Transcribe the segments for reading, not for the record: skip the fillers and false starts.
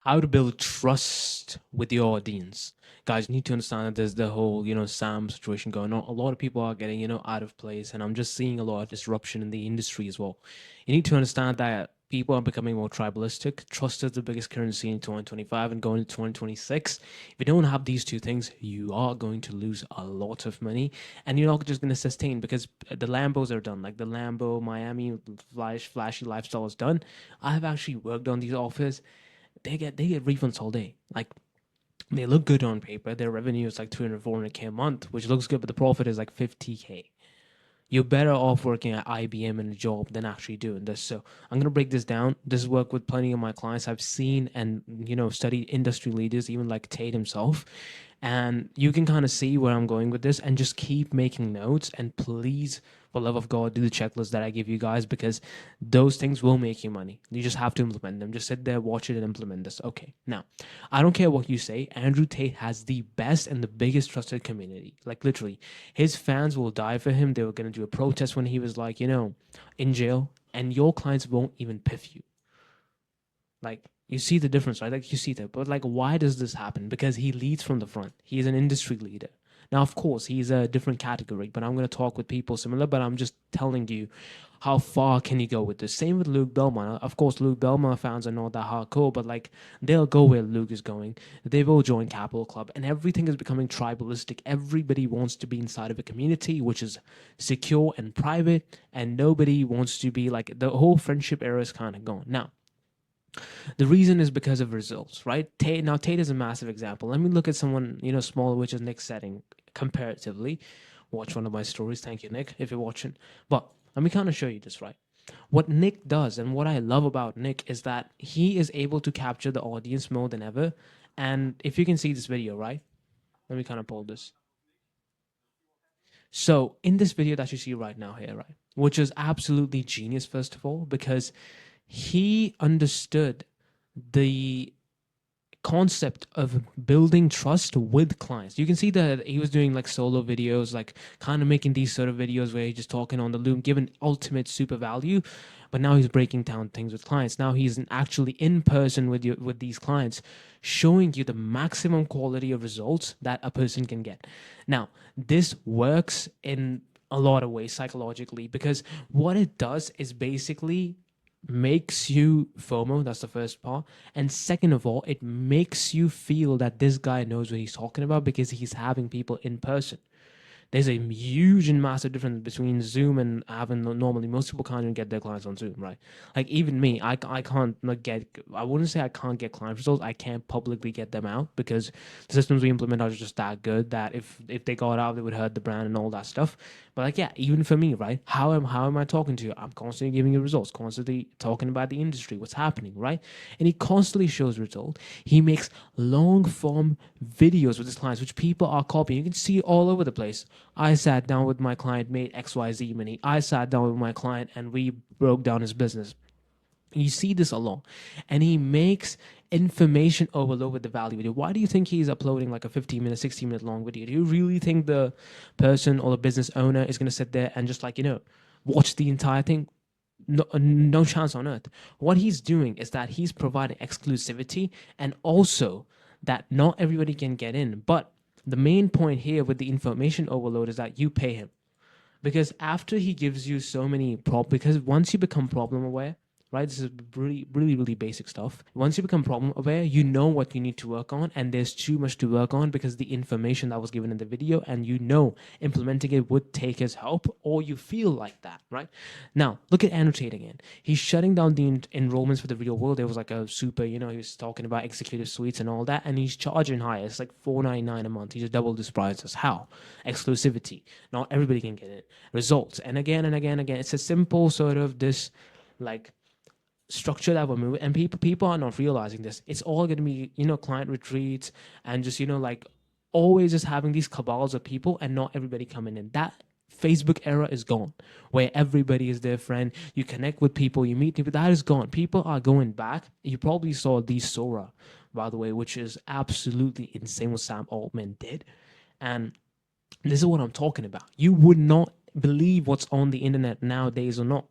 How to build trust with your audience. Guys, you need to understand that there's the whole, Sam situation going on. A lot of people are getting, out of place, and I'm just seeing a lot of disruption in the industry as well. You need to understand that people are becoming more tribalistic. Trust is the biggest currency in 2025 and going into 2026. If you don't have these two things, you are going to lose a lot of money, and you're not just going to sustain because the Lambos are done. Like the Lambo Miami flashy lifestyle is done. I've actually worked on these offers. They get refunds all day. Like they look good on paper. Their revenue is like 200, 400K a month, which looks good, but the profit is like 50K. You're better off working at IBM in a job than actually doing this. So I'm gonna break this down. This work with plenty of my clients. I've seen and studied industry leaders, even like Tate himself, and you can kind of see where I'm going with this. And just keep making notes. And please, for love of God, do the checklist that I give you guys because those things will make you money. You just have to implement them. Just sit there, watch it, and implement this. Okay. Now, I don't care what you say. Andrew Tate has the best and the biggest trusted community. Like literally, his fans will die for him. They were gonna do a protest when he was like, in jail, and your clients won't even piff you. Like you see the difference, right? Like you see that. But like why does this happen? Because he leads from the front. He is an industry leader. Now, of course, he's a different category, but I'm going to talk with people similar, but I'm just telling you how far can you go with this. Same with Luke Belmont. Of course, Luke Belmont fans are not that hardcore, but like they'll go where Luke is going. They will join Capital Club, and everything is becoming tribalistic. Everybody wants to be inside of a community which is secure and private, and nobody wants to be like the whole friendship era is kind of gone. Now, the reason is because of results, right? Tate is a massive example. Let me look at someone, smaller, which is Nick's setting comparatively. Watch one of my stories. Thank you, Nick, if you're watching. But let me kind of show you this, right? What Nick does and what I love about Nick is that he is able to capture the audience more than ever. And if you can see this video, right? Let me kind of pull this. So in this video that you see right now here, right, which is absolutely genius, first of all, because he understood the concept of building trust with clients. You can see that he was doing like solo videos, like kind of making these sort of videos where he's just talking on the loom, giving ultimate super value. But now he's breaking down things with clients. Now he's actually in person with you with these clients, showing you the maximum quality of results that a person can get. Now, this works in a lot of ways psychologically because what it does is basically makes you FOMO. That's the first part. And second of all, it makes you feel that this guy knows what he's talking about because he's having people in person. There's a huge and massive difference between Zoom and having normally most people can't even get their clients on Zoom, right? Like even me, I can't not get. I wouldn't say I can't get client results. I can't publicly get them out because the systems we implement are just that good that if they got out, they would hurt the brand and all that stuff. But like yeah, even for me, right? How am I talking to you? I'm constantly giving you results, constantly talking about the industry, what's happening, right? And he constantly shows results. He makes long form videos with his clients, which people are copying. You can see it all over the place. I sat down with my client, made XYZ money. I sat down with my client and we broke down his business. You see this a lot. And he makes information overload with the value video. Why do you think he's uploading like a 15-minute, 60-minute long video? Do you really think the person or the business owner is going to sit there and just like, watch the entire thing? No, no chance on earth. What he's doing is that he's providing exclusivity and also that not everybody can get in. But the main point here with the information overload is that you pay him because after he gives you so many because once you become problem aware, right, this is really really really basic stuff. Once you become problem aware, you know what you need to work on, and there's too much to work on because the information that was given in the video, and implementing it would take his help, or you feel like that, right? Now look at annotating it. He's shutting down the enrollments for the real world. There was like a super, he was talking about executive suites and all that, and he's charging higher. It's like $4.99 a month. He just doubled his prices. How? Exclusivity. Not everybody can get it. Results. And again and again and again. It's a simple sort of this like structure that we're moving, and people are not realizing this. It's all going to be client retreats and just like always just having these cabals of people and not everybody coming in. That Facebook era is gone, where everybody is their friend. You connect with people, you meet people. That is gone. People are going back. You probably saw the Sora, by the way, which is absolutely insane what Sam Altman did, and this is what I'm talking about. You would not believe what's on the internet nowadays or not.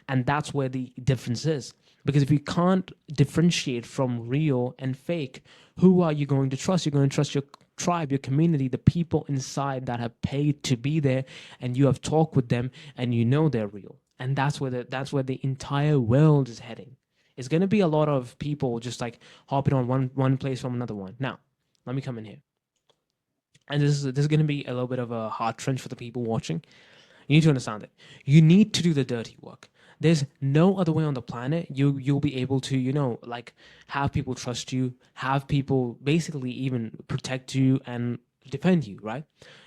And that's where the difference is. Because if you can't differentiate from real and fake, who are you going to trust? You're going to trust your tribe, your community, the people inside that have paid to be there, and you have talked with them, and you know they're real. And that's where the entire world is heading. It's going to be a lot of people just like hopping on one place from another one. Now, let me come in here, and this is going to be a little bit of a hard trench for the people watching. You need to understand it. You need to do the dirty work. There's no other way on the planet you'll be able to, like have people trust you, have people basically even protect you and defend you, right?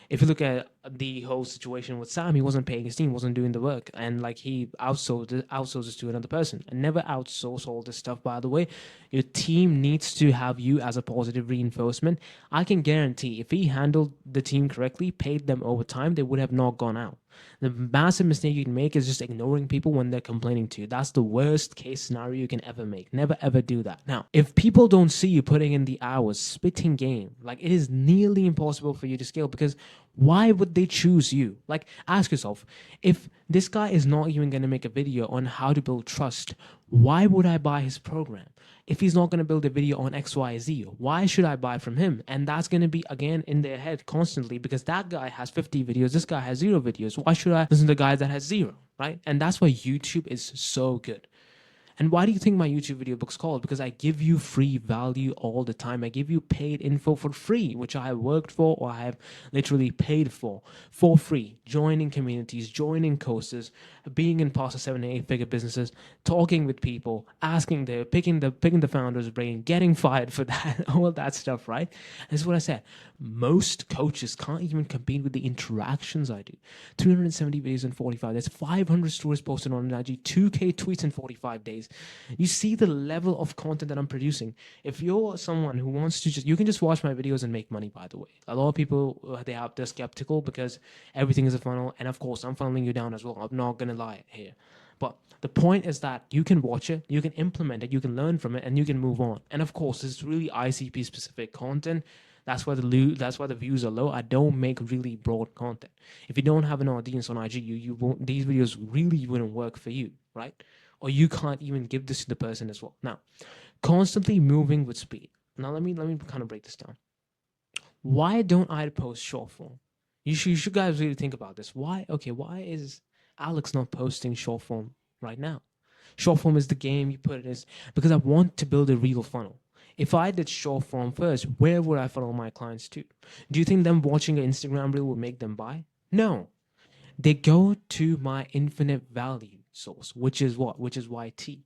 If you look at the whole situation with Sam, he wasn't paying his team, wasn't doing the work, and like he outsources to another person. And never outsource all this stuff, by the way. Your team needs to have you as a positive reinforcement. I can guarantee if he handled the team correctly, paid them overtime, they would have not gone out. The massive mistake you can make is just ignoring people when they're complaining to you. That's the worst case scenario you can ever make. Never ever do that. Now, if people don't see you putting in the hours, spitting game, like it is nearly impossible for you to scale, because why would they choose you? Like, ask yourself, if this guy is not even going to make a video on how to build trust, why would I buy his program? If he's not going to build a video on XYZ, why should I buy from him? And that's going to be, again, in their head constantly, because that guy has 50 videos, this guy has 0 videos. Why should I listen to the guy that has 0, right? And that's why YouTube is so good. And why do you think my YouTube video book's called? Because I give you free value all the time. I give you paid info for free, which I have worked for or I have literally paid for free. Joining communities, joining courses, being in past 7 and 8 figure businesses, talking with people, asking their, picking the founder's brain, getting fired for that, all that stuff, right? And this is what I said. Most coaches can't even compete with the interactions I do. 370 videos in 45 days, 500 stories posted on IG, 2K tweets in 45 days. You see the level of content that I'm producing. If you're someone who wants to you can just watch my videos and make money, by the way. A lot of people, they're skeptical because everything is a funnel. And of course, I'm funneling you down as well. I'm not going to lie here. But the point is that you can watch it, you can implement it, you can learn from it, and you can move on. And of course, it's really ICP specific content. That's why the views are low. I don't make really broad content. If you don't have an audience on IG, you won't, these videos really wouldn't work for you, right? Or you can't even give this to the person as well. Now, constantly moving with speed. Now let me kind of break this down. Why don't I post short form? You should guys really think about this. Why is Alex not posting short form right now? Short form is the game you put it is because I want to build a real funnel. If I did short form first, where would I funnel my clients to? Do you think them watching an Instagram reel would make them buy? No. They go to my infinite value source, which is what? Which is YT.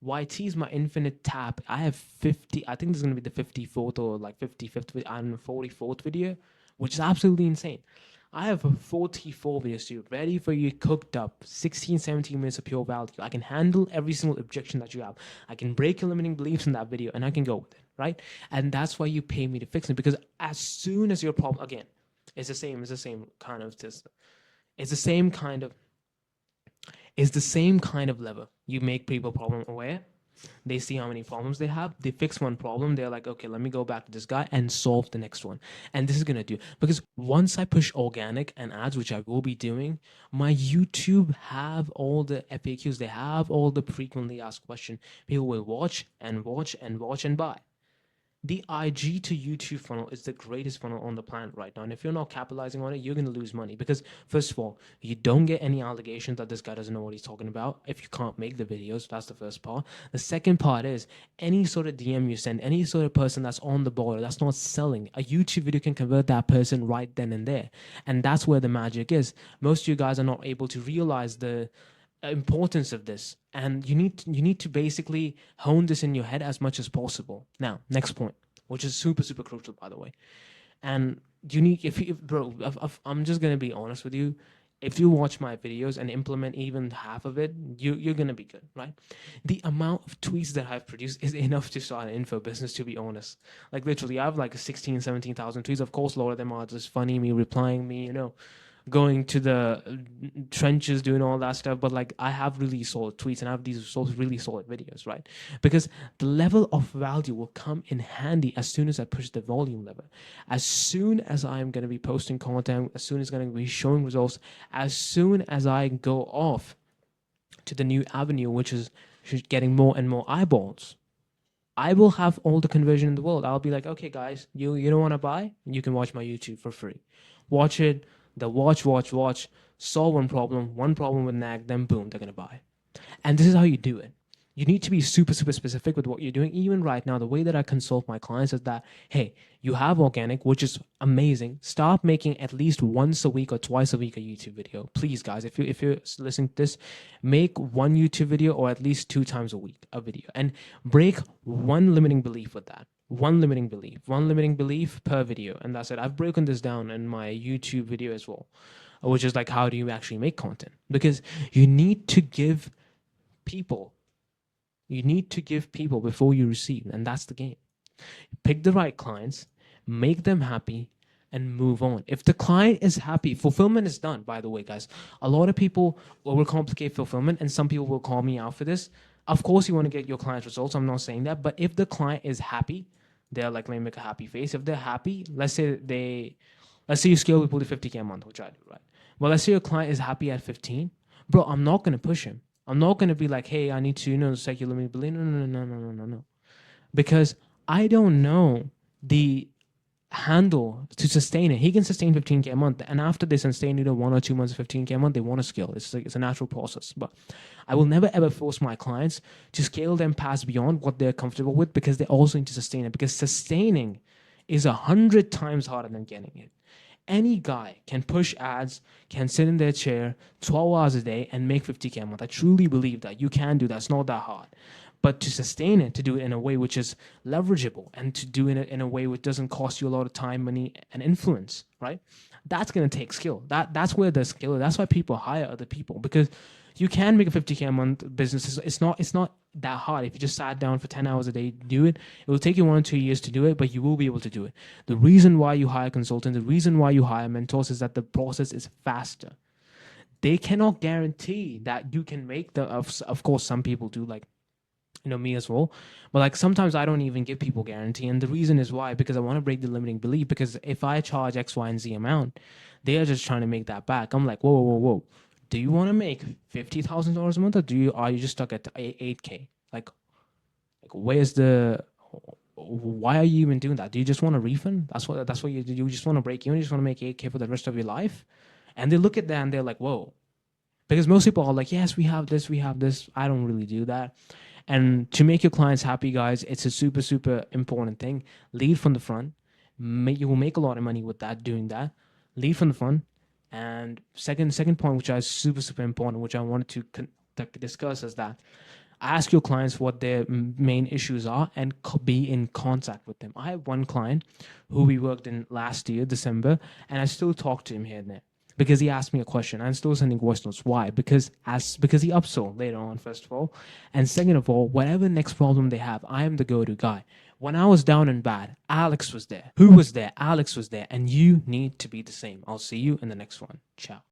YT is my infinite tab. I have 50, I think this is going to be the 54th or like 55th, I don't know, 44th video, which is absolutely insane. I have 44 videos to ready for you, cooked up, 16, 17 minutes of pure value. I can handle every single objection that you have. I can break your limiting beliefs in that video and I can go with it, right? And that's why you pay me to fix it, because as soon as your problem, again, it's the same kind of this. It's the same kind of lever. You make people problem aware. They see how many problems they have. They fix one problem. They're like, okay, let me go back to this guy and solve the next one. And this is going to do, because once I push organic and ads, which I will be doing, my YouTube have all the FAQs. They have all the frequently asked questions. People will watch and watch and watch and buy. The IG to YouTube funnel is the greatest funnel on the planet right now. And if you're not capitalizing on it, you're going to lose money. Because, first of all, you don't get any allegations that this guy doesn't know what he's talking about if you can't make the videos. That's the first part. The second part is any sort of DM you send, any sort of person that's on the border, that's not selling, a YouTube video can convert that person right then and there. And that's where the magic is. Most of you guys are not able to realize the importance of this, and you need to basically hone this in your head as much as possible. Now, next point, which is super crucial, by the way, and you need, I'm just gonna be honest with you, if you watch my videos and implement even half of it, you're gonna be good, right? The amount of tweets that I've produced is enough to start an info business, to be honest. Like literally, I have like 17,000 tweets. Of course, a lot of them are just funny, me replying, me, going to the trenches, doing all that stuff. But like, I have really solid tweets and I have these really solid videos, right? Because the level of value will come in handy as soon as I push the volume lever. As soon as I'm going to be posting content, as soon as I'm going to be showing results, as soon as I go off to the new avenue, which is getting more and more eyeballs, I will have all the conversion in the world. I'll be like, okay, guys, you don't want to buy? You can watch my YouTube for free. Watch it. They'll watch, solve one problem with nag, then boom, they're gonna buy. And this is how you do it. You need to be super, super specific with what you're doing. Even right now, the way that I consult my clients is that, hey, you have organic, which is amazing. Stop making at least once a week or twice a week a YouTube video. Please, guys, if you're listening to this, make one YouTube video or at least 2 times a week a video. And break one limiting belief with that. One limiting belief per video. And that's it. I've broken this down in my YouTube video as well, which is like, how do you actually make content? Because you need to give people before you receive, and that's the game. Pick the right clients, make them happy, and move on. If the client is happy, fulfillment is done, by the way, guys. A lot of people overcomplicate fulfillment, and some people will call me out for this. Of course, you want to get your client's results. I'm not saying that, but if the client is happy, they're like, let me make a happy face. If they're happy, let's say you scale people to 50K a month, which I do, right? Well, let's say your client is happy at 15. Bro, I'm not going to push him. I'm not going to be like, hey, I need to, secular believe. No. Because I don't know the handle to sustain it. He can sustain 15K a month. And after they sustain 1 or 2 months of 15K a month, they want to scale. It's a natural process. But I will never ever force my clients to scale them past beyond what they're comfortable with, because they also need to sustain it. Because sustaining is 100 times harder than getting it. Any guy can push ads, can sit in their chair 12 hours a day and make 50K a month. I truly believe that you can do that. It's not that hard. But to sustain it, to do it in a way which is leverageable, and to do it in a way which doesn't cost you a lot of time, money, and influence, right? That's going to take skill. That's where the skill is. That's why people hire other people, because you can make a 50K a month business. It's not that hard. If you just sat down for 10 hours a day to do it, it will take you 1 or 2 years to do it, but you will be able to do it. The reason why you hire consultants, the reason why you hire mentors is that the process is faster. They cannot guarantee that you can make the, of course, some people do, like, me as well. But like sometimes I don't even give people guarantee. And the reason is why, because I want to break the limiting belief. Because if I charge X, Y, and Z amount, they are just trying to make that back. I'm like, whoa. Do you want to make $50,000 a month, or are you just stuck at 8K? Like where's the? Why are you even doing that? Do you just want a refund? That's what you do. You just want to break even. You just want to make 8K for the rest of your life. And they look at that and they're like, whoa. Because most people are like, yes, we have this. I don't really do that. And to make your clients happy, guys, it's a super, super important thing. Lead from the front. You will make a lot of money with that, doing that. Lead from the front. And second point, which is super, super important, which I wanted to discuss, is that ask your clients what their main issues are and be in contact with them. I have one client who we worked in last year, December, and I still talk to him here and there, because he asked me a question. I'm still sending voice notes. Why? Because he upsold later on, first of all. And second of all, whatever next problem they have, I am the go-to guy. When I was down and bad, Alex was there. Who was there? Alex was there. And you need to be the same. I'll see you in the next one. Ciao.